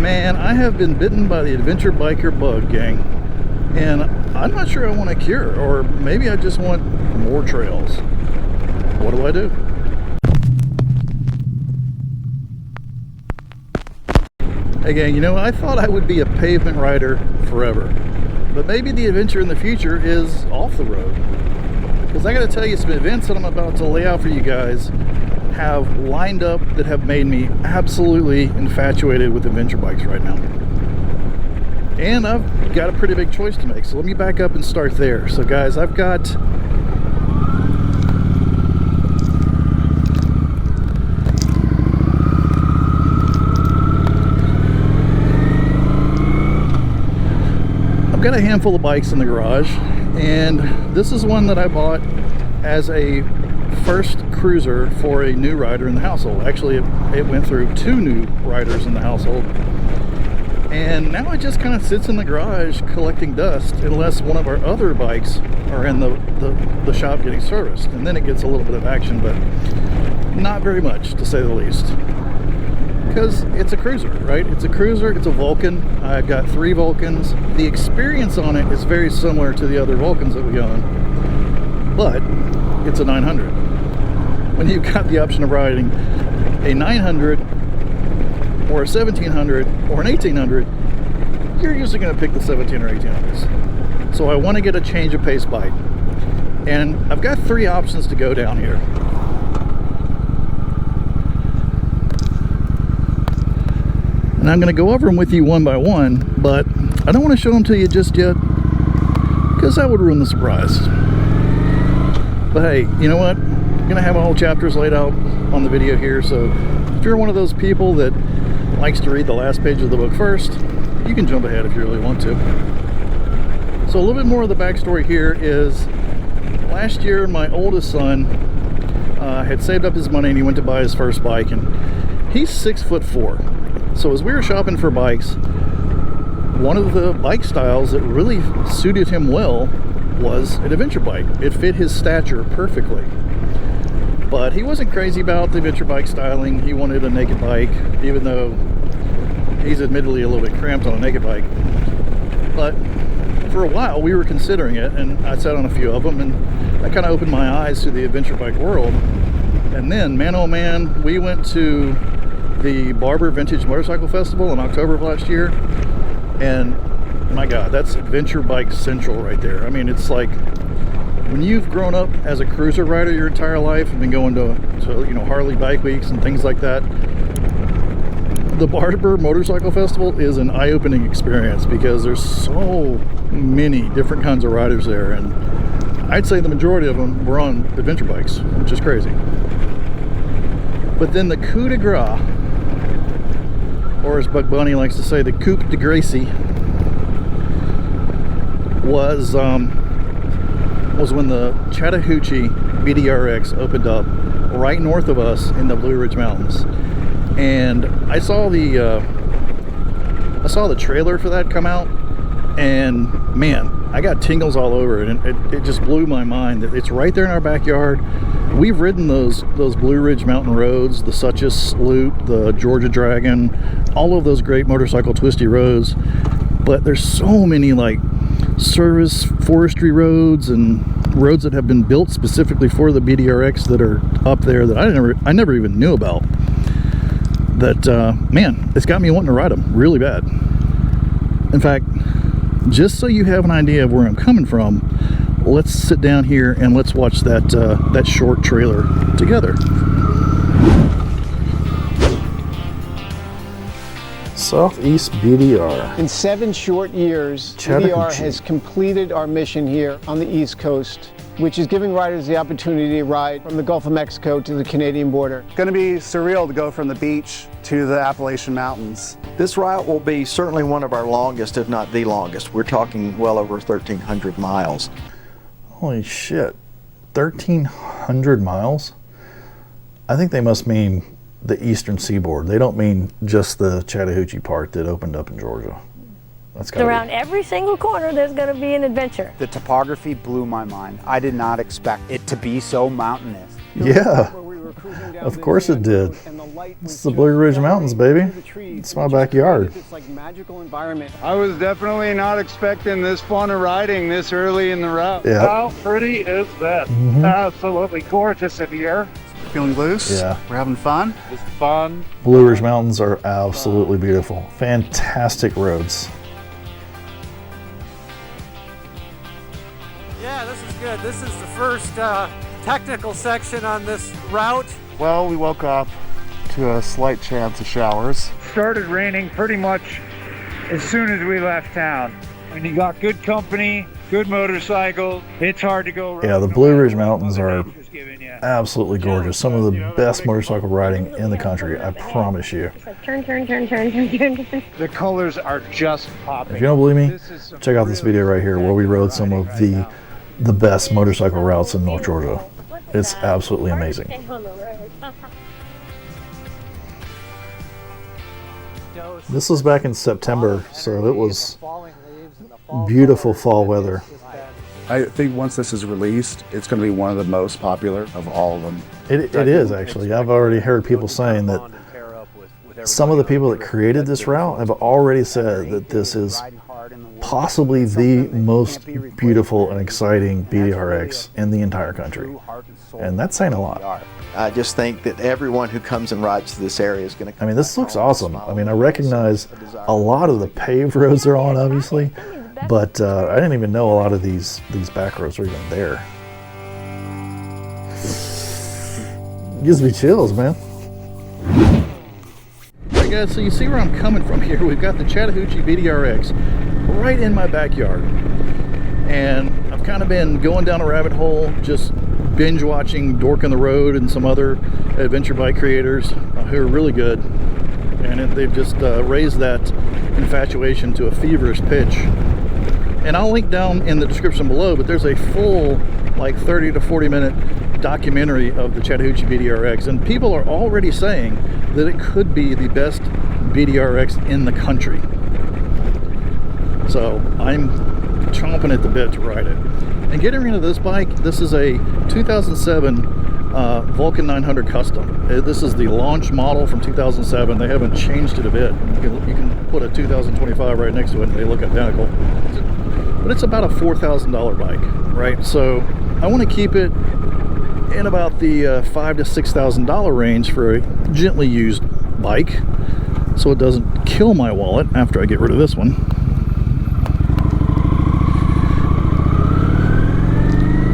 Man, I have been bitten by the adventure biker bug, gang, and I'm not sure I want a cure, or maybe I just want more trails. What do I do? Hey gang, you know, I thought I would be a pavement rider forever, but maybe the adventure in the future is off the road. Because I gotta tell you, some events that I'm about to lay out for you guys have lined up that have made me absolutely infatuated with adventure bikes right now. And I've got a pretty big choice to make, so let me back up and start there. So guys, I've got a handful of bikes in the garage, and this is one that I bought as a first cruiser for a new rider in the household. Actually, it went through 2 new riders in the household, and now it just kind of sits in the garage collecting dust unless one of our other bikes are in the shop getting serviced, and then it gets a little bit of action, but not very much, to say the least. Because it's a cruiser, right? It's a cruiser, it's a Vulcan. I've got 3 Vulcans. The experience on it is very similar to the other Vulcans that we own, but it's a 900. When you've got the option of riding a 900 or a 1700 or an 1800, you're usually going to pick the 17 or 1800s. So I want to get a change of pace bike, and I've got 3 options to go down here. And I'm going to go over them with you one by one, but I don't want to show them to you just yet, because that would ruin the surprise. But hey, you know what? I'm going to have all chapters laid out on the video here, so if you're one of those people that likes to read the last page of the book first, you can jump ahead if you really want to. So a little bit more of the backstory here is, last year my oldest son had saved up his money and he went to buy his first bike, and he's 6'4". So as we were shopping for bikes, one of the bike styles that really suited him well was an adventure bike. It fit his stature perfectly. But he wasn't crazy about the adventure bike styling. He wanted a naked bike, even though he's admittedly a little bit cramped on a naked bike. But for a while we were considering it, and I sat on a few of them, and that kind of opened my eyes to the adventure bike world. And then, man oh man, we went to the Barber Vintage Motorcycle Festival in October of last year, and my god, that's adventure bike central right there. I mean, it's like when you've grown up as a cruiser rider your entire life and been going to you know, Harley bike weeks and things like that, the Barber Motorcycle Festival is an eye-opening experience, because there's so many different kinds of riders there, and I'd say the majority of them were on adventure bikes, which is crazy. But then the coup de grace, or as Buck Bunny likes to say, the coup de grace, was when the Chattahoochee BDR-X opened up right north of us in the Blue Ridge Mountains. And I saw the trailer for that come out, and man, I got tingles all over it, and it just blew my mind that it's right there in our backyard. We've ridden those Blue Ridge mountain roads, the Suches Sloot, the Georgia Dragon, all of those great motorcycle twisty roads, but there's so many like service forestry roads and roads that have been built specifically for the BDR-X that are up there that I never even knew about. That man, it's got me wanting to ride them really bad. In fact, just so you have an idea of where I'm coming from, let's sit down here and let's watch that short trailer together. Southeast BDR. In 7 short years, BDR has completed our mission here on the East Coast, which is giving riders the opportunity to ride from the Gulf of Mexico to the Canadian border. It's going to be surreal to go from the beach to the Appalachian Mountains. This route will be certainly one of our longest, if not the longest. We're talking well over 1,300 miles. Holy shit, 1,300 miles? I think they must mean the eastern seaboard. They don't mean just the Chattahoochee part that opened up in Georgia. That's around every single corner there's going to be an adventure. The topography blew my mind. I did not expect it to be so mountainous. Yeah, of course it did. And the light was It's the Blue Ridge Mountains, baby. through the trees, It's my which just backyard. created This like magical environment. I was definitely not expecting this fun of riding this early in the route. Yeah. How pretty is this? Absolutely gorgeous in here. Feeling loose? Yeah. We're having fun? It's fun. Blue Ridge Mountains are absolutely beautiful. Fantastic roads. Yeah, this is good. This is the first technical section on this route. Well, we woke up to a slight chance of showers. Started raining pretty much as soon as we left town. When you got good company, good motorcycles, it's hard to go wrong. Yeah, the Blue Ridge Mountains are Nature's giving you. absolutely gorgeous. Some of the best motorcycle riding in the country, I promise you. It's like turn, turn, turn, turn, turn, turn, turn. The colors are just popping. If you don't believe me, This is some check out this video right here where we rode some of the best motorcycle routes in North Georgia. It's absolutely amazing. This was back in September, so it was beautiful fall weather. I think once this is released, it's going to be one of the most popular of all of them. It is actually. I've already heard people saying that some of the people that created this route have already said that this is possibly the most beautiful and exciting BDR-X in the entire country. And that's saying a lot. I just think that everyone who comes and rides to this area is going to I mean, this looks awesome. I mean, I recognize a lot of the paved roads they're on, obviously, but I didn't even know a lot of these back roads were even there. Gives me chills, man. Alright guys, so you see where I'm coming from here. We've got the Chattahoochee BDR-X right in my backyard. And I've kind of been going down a rabbit hole, just binge watching Dork on the Road and some other adventure bike creators who are really good. And they've just raised that infatuation to a feverish pitch. And I'll link down in the description below, but there's a full like 30 to 40 minute documentary of the Chattahoochee BDR-X, and people are already saying that it could be the best BDR-X in the country. So I'm chomping at the bit to ride it. And getting into this bike, this is a 2007 Vulcan 900 Custom. This is the launch model from 2007. They haven't changed it a bit. You can put a 2025 right next to it and they look identical. But it's about a $4,000 bike, right? So I want to keep it in about the $5,000 to $6,000 range for a gently used bike, so it doesn't kill my wallet after I get rid of this one.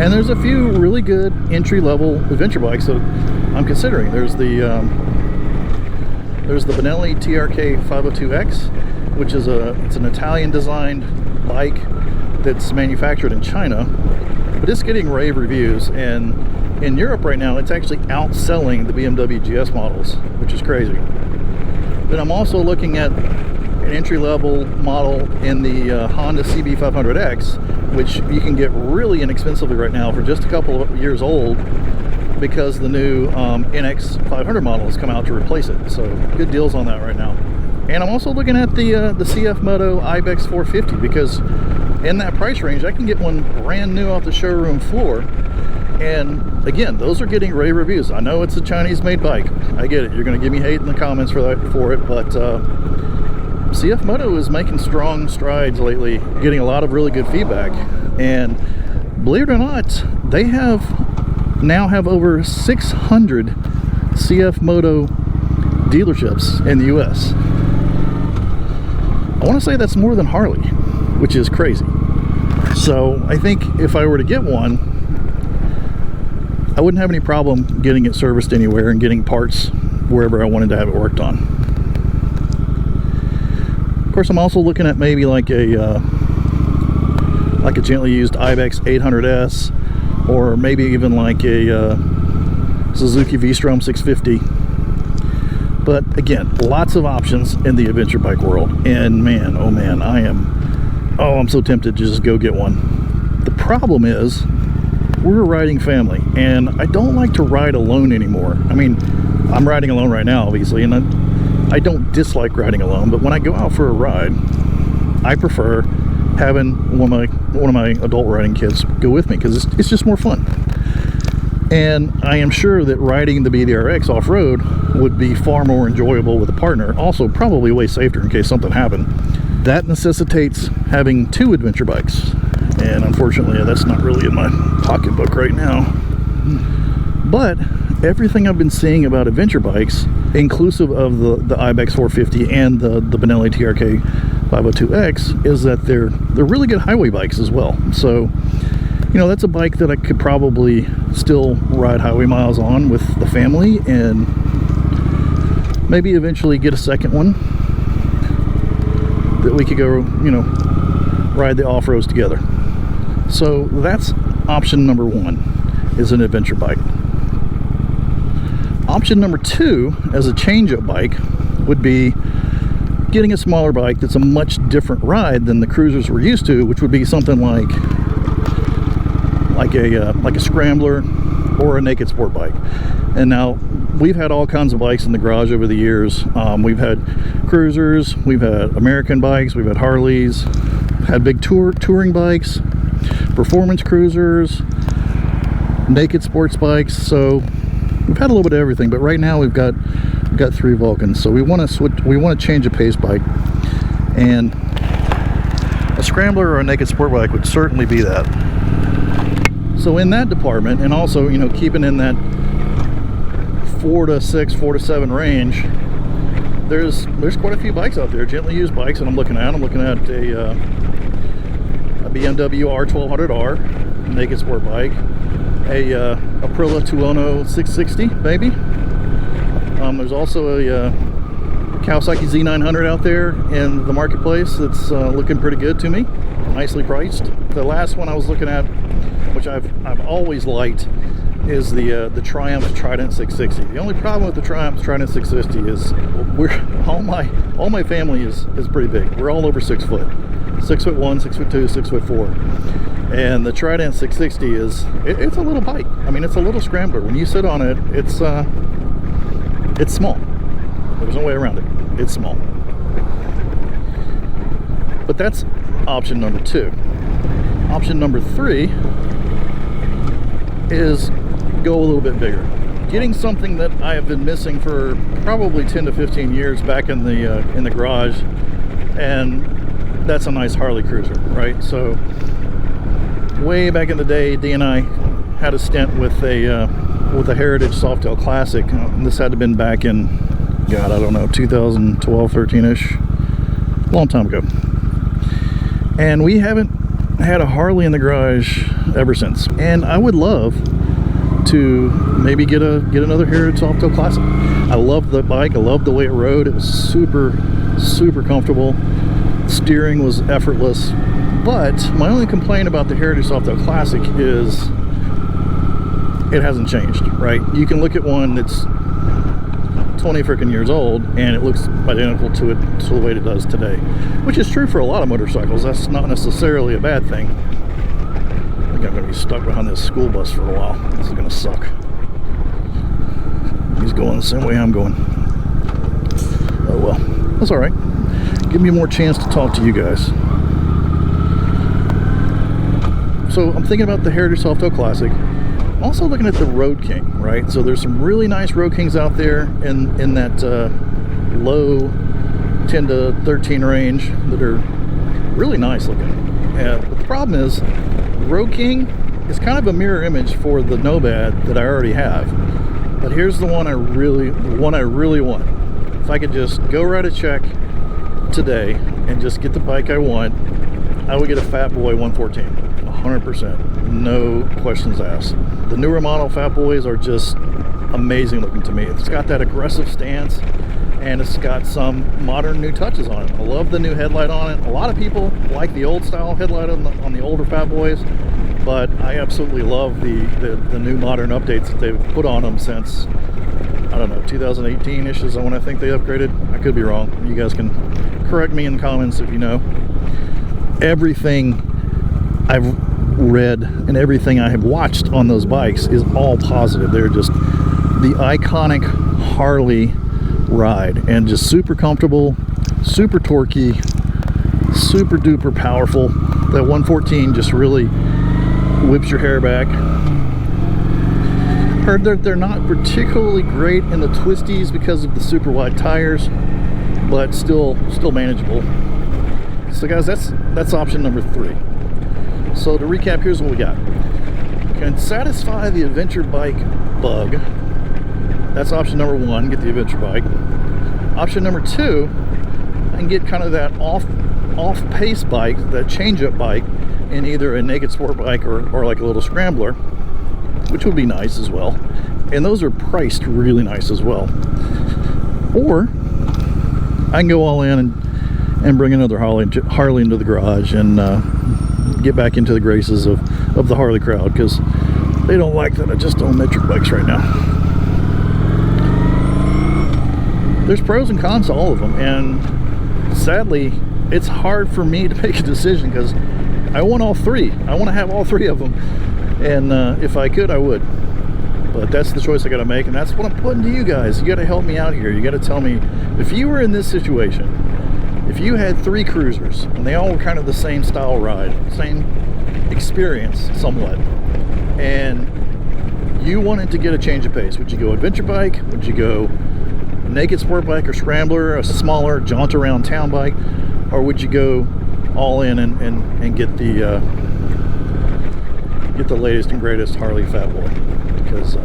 And there's a few really good entry-level adventure bikes that I'm considering. There's the Benelli TRK 502X, which is it's an Italian-designed bike that's manufactured in China, but it's getting rave reviews. And in Europe right now, it's actually outselling the BMW GS models, which is crazy. Then I'm also looking at an entry-level model in the Honda CB500X, which you can get really inexpensively right now for just a couple of years old, because the new NX 500 model has come out to replace it. So good deals on that right now. And I'm also looking at the CF Moto Ibex 450, because in that price range I can get one brand new off the showroom floor. And again, those are getting rave reviews. I know it's a Chinese-made bike. I get it. You're going to give me hate in the comments for it, but CF Moto is making strong strides lately, getting a lot of really good feedback. And believe it or not, they now have over 600 CF Moto dealerships in the US. I want to say that's more than Harley, which is crazy. So I think if I were to get one, I wouldn't have any problem getting it serviced anywhere and getting parts wherever I wanted to have it worked on. Of course, I'm also looking at maybe like a gently used Ibex 800S, or maybe even like a Suzuki V-Strom 650. But again, lots of options in the adventure bike world. And man, oh man, I'm so tempted to just go get one. The problem is, we're a riding family, and I don't like to ride alone anymore. I mean, I'm riding alone right now, obviously, and I don't dislike riding alone, but when I go out for a ride, I prefer having one of my adult riding kids go with me, because it's just more fun. And I am sure that riding the BDR-X off-road would be far more enjoyable with a partner. Also, probably way safer in case something happened. That necessitates having 2 adventure bikes. And unfortunately, that's not really in my pocketbook right now. But everything I've been seeing about adventure bikes, inclusive of the Ibex 450 and the Benelli TRK 502X, is that they're really good highway bikes as well. So, you know, that's a bike that I could probably still ride highway miles on with the family, and maybe eventually get a second one that we could go, you know, ride the off-roads together. So that's option number 1, is an adventure bike. Option number 2, as a change-up bike, would be getting a smaller bike that's a much different ride than the cruisers we're used to, which would be something like a scrambler or a naked sport bike. And now we've had all kinds of bikes in the garage over the years. We've had cruisers, we've had American bikes, we've had Harleys, had big touring bikes, performance cruisers, naked sports bikes. So we've had a little bit of everything, but right now we've got 3 Vulcans. So we want to switch. We want to change a pace bike, and a scrambler or a naked sport bike would certainly be that. So in that department, and also, you know, keeping in that 4 to 6, 4 to 7 range, there's quite a few bikes out there, gently used bikes that I'm looking at. I'm looking at a BMW R1200R naked sport bike, a Aprilia Tuono 660 maybe. There's also a Kawasaki Z900 out there in the marketplace that's looking pretty good to me, nicely priced. The last one I was looking at, which I've always liked, is the Triumph Trident 660. The only problem with the Triumph Trident 660 is all my family is pretty big. We're all over 6 foot, 6'1", 6'2", 6'4", and the Trident 660 it's a little bike. I mean, it's a little scrambler. When you sit on it, it's small. There's no way around it. It's small. But that's option number 2. Option number 3 is go a little bit bigger. Getting something that I have been missing for probably 10 to 15 years back in the garage, and that's a nice Harley cruiser, right? So way back in the day, Dee and I had a stint with a Heritage Softail Classic. This had to have been back in, God, I don't know, 2012, 13-ish, long time ago. And we haven't had a Harley in the garage ever since. And I would love to maybe get another Heritage Softail Classic. I loved the bike. I loved the way it rode. It was super comfortable. Steering was effortless. But my only complaint about the Heritage Softail Classic is it hasn't changed, right? You can look at one that's 20 freaking years old and it looks identical to the way it does today, which is true for a lot of motorcycles. That's not necessarily a bad thing. I think I'm going to be stuck behind this school bus for a while. This is going to suck. He's going the same way I'm going. Oh well, that's all right. Give me more chance to talk to you guys. So I'm thinking about the Heritage Softail Classic. I'm also looking at the Road King, right? So there's some really nice Road Kings out there in that low 10 to 13 range that are really nice looking. But the problem is, Road King is kind of a mirror image for the Nomad that I already have. But here's the one I really want. If I could just go write a check today and just get the bike I want, I would get a Fat Boy 114, 100%, no questions asked. The newer model Fat Boys are just amazing looking to me. It's got that aggressive stance, and it's got some modern new touches on it. I love the new headlight on it. A lot of people like the old style headlight on the older Fat Boys, but I absolutely love the new modern updates that they've put on them since, I don't know, 2018-ish is when I think they upgraded. I could be wrong. You guys can correct me in the comments if you know. Everything I've read and everything I have watched on those bikes is all positive. They're just the iconic Harley ride, and just super comfortable, super torquey, super duper powerful. That 114 just really whips your hair back. Heard that they're not particularly great in the twisties because of the super wide tires, but still manageable. So guys, that's option number 3. So to recap, here's what we got. Can satisfy the adventure bike bug. That's option number 1, get the adventure bike. Option number 2, I can get kind of that off-pace bike, that change-up bike, in either a naked sport bike or like a little scrambler, which would be nice as well. And those are priced really nice as well. Or I can go all in and bring another Harley into the garage and get back into the graces of the Harley crowd, because they don't like that I just own metric bikes right now. There's pros and cons to all of them, and sadly it's hard for me to make a decision because I want all 3. I want to have all 3 of them, and if I could, I would. But that's the choice I got to make, and that's what I'm putting to you guys. You got to help me out here. You got to tell me, if you were in this situation, if you had 3 cruisers and they all were kind of the same style ride, same experience somewhat, and you wanted to get a change of pace, would you go adventure bike? Would you go naked sport bike or scrambler, a smaller jaunt around town bike, or would you go all in and get the latest and greatest Harley Fat Boy? Because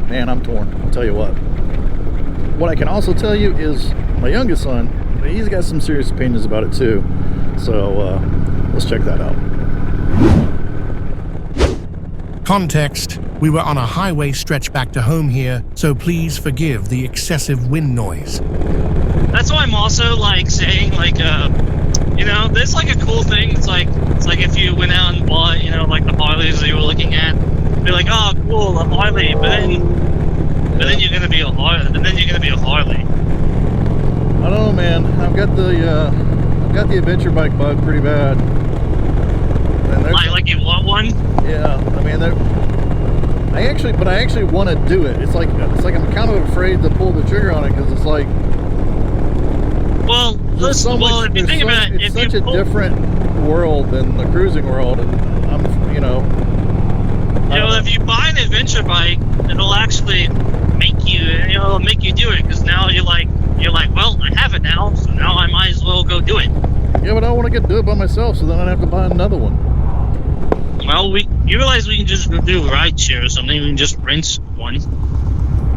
man, I'm torn, I'll tell you what. What I can also tell you is my youngest son, he's got some serious opinions about it too, so let's check that out. Context: we were on a highway stretch back to home here, so please forgive the excessive wind noise. That's why I'm also like saying, like, you know, there's like a cool thing. It's like if you went out and bought, you know, like the Harleys that you were looking at, be like, oh, cool, a Harley, but then you're gonna be a Harley, and then you're gonna be a Harley. I don't know, man. I've got the adventure bike bug pretty bad. And like you want one? Yeah, I mean, I actually want to do it. It's like I'm kind of afraid to pull the trigger on it because it's like, well, listen, if you think about it, it's such a different world than the cruising world, and I'm, you know, if you buy an adventure bike, it'll actually make you do it, because now you're like, well, I have it now, so now I might as well go do it. Yeah, but I want to do it by myself, so then I'd have to buy another one. Well, you realize we can just do ride share or something. We can just rent one.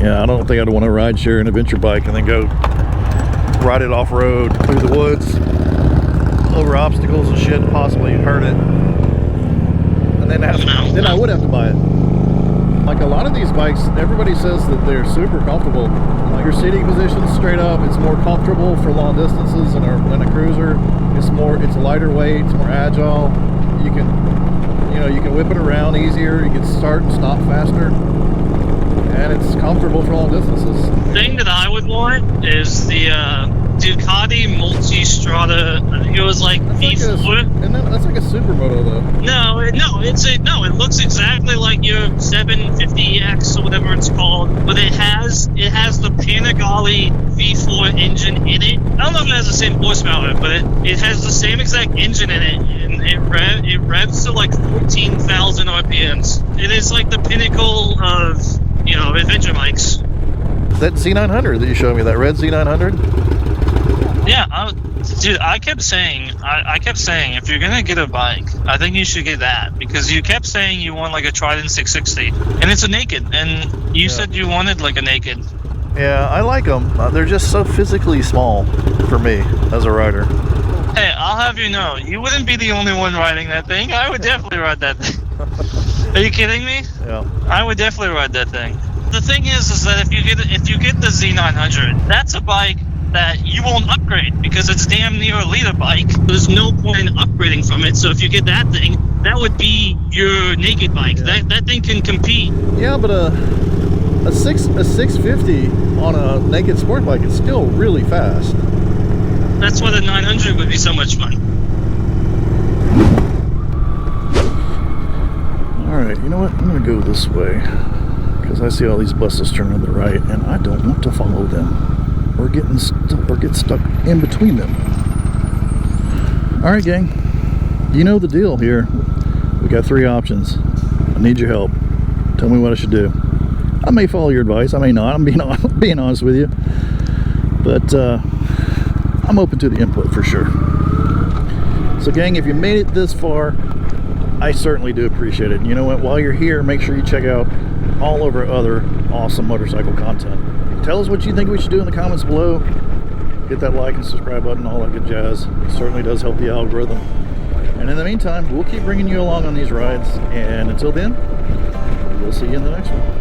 Yeah, I don't think I'd want to ride share an adventure bike and then go ride it off road through the woods over obstacles and shit, possibly hurt it, and then I would have to buy it. Like a lot of these bikes, everybody says that they're super comfortable. Like your seating position's straight up. It's more comfortable for long distances than a cruiser. It's lighter weight. It's more agile. You can whip it around easier. You can start and stop faster, and it's comfortable for long distances. The thing that I would want is the Ducati Multistrada. I think it was like V4. And that's like a supermoto though. No, it looks exactly like your 750X or whatever it's called, but it has the Panigale V4 engine in it. I don't know if it has the same horsepower, but it has the same exact engine in it, and it revs to like 14,000 RPMs. It is like the pinnacle of, adventure bikes. That Z900 that you showed me, that red Z900? Yeah, dude, I kept saying, if you're gonna get a bike, I think you should get that, because you kept saying you want like a Trident 660, and it's a naked, and you said you wanted like a naked. Yeah, I like them. They're just so physically small for me as a rider. Hey, I'll have you know, you wouldn't be the only one riding that thing. I would definitely ride that thing. Are you kidding me? Yeah. I would definitely ride that thing. The thing is that if you get the Z900, that's a bike that you won't upgrade because it's damn near a leader bike. There's no point in upgrading from it. So if you get that thing, that would be your naked bike. Yeah. That thing can compete. Yeah, but a 650 on a naked sport bike is still really fast. That's why the 900 would be so much fun. All right, you know what? I'm gonna go this way because I see all these buses turn on the right, and I don't want to follow them. Or get stuck in between them. All right, gang. You know the deal here. We got 3 options. I need your help. Tell me what I should do. I may follow your advice, I may not. I'm being honest with you, but I'm open to the input for sure. So gang, if you made it this far, I certainly do appreciate it. And you know what, while you're here, make sure you check out all of our other awesome motorcycle content. Tell us what you think we should do in the comments below. Hit that like and subscribe button, all that good jazz. It certainly does help the algorithm. And in the meantime, we'll keep bringing you along on these rides. And until then, we'll see you in the next one.